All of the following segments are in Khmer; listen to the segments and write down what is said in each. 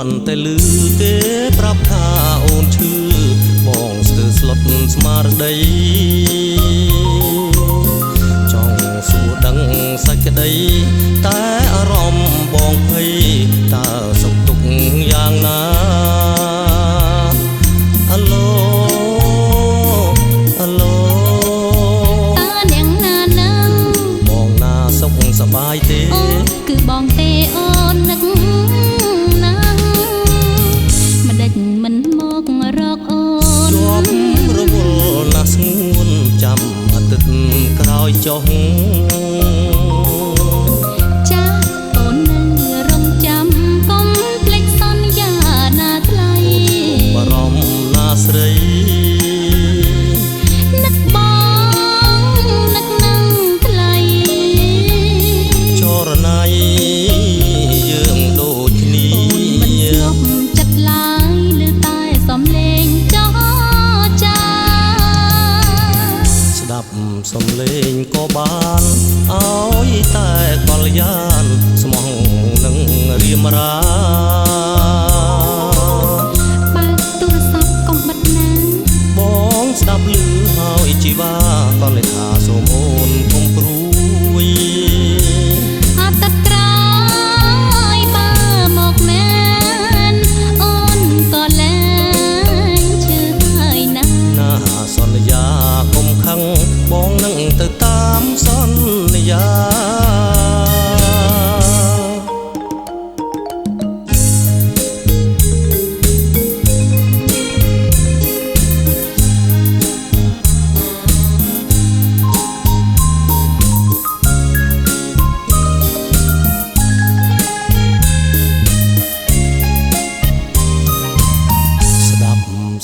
ន់តែលឺគេប្រាប់ថាអូនឈឺបងស្ទើរស្លុតស្មារតីចង់សួរដឹងសេចក្តីតែអារម្មណ៍បងភ័យតើសុខទុក្ខយ៉ាងណាអាឡូអាឡូតើអ្នកណានឹងបងណាសុខសប្បាយទេអូគឺបងទេអូននឹកណាស់មិនដេចមិនមករកអូនជាប់រវល់ណាស់ស្ងួនចាំអាទិត្យក្រោយចុះចាអូននឹងរងចាំកុំភ្លេចសន្យាណាថ្លៃបារម្ភណាស្រីនឹកបងនឹកនឹងថ្លៃចរណៃយើងដូចគ្នាអូនមិនស្ងប់ចិត្តឡើយឮតែសំឡេងចោចាស្ដាប់សំឡេងក៏បានឲ្យតែកល្យានស្មោះនឹងរៀមរាបើទូរស័ព្ទកុំបិទណាបងស្ដាប់ឮហើយជីវ៉ាក៏លេថាសូមអូនកុំព្រួយអត់ទឹកក្រោយបើមកមែនអូនក៏លែងឈឺហើយណាណាសន្យាកុំខឹងបងនឹងទៅតាមសន្យា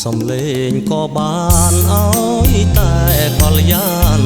សំឡេងក៏បានឲ្យតែកល្យាន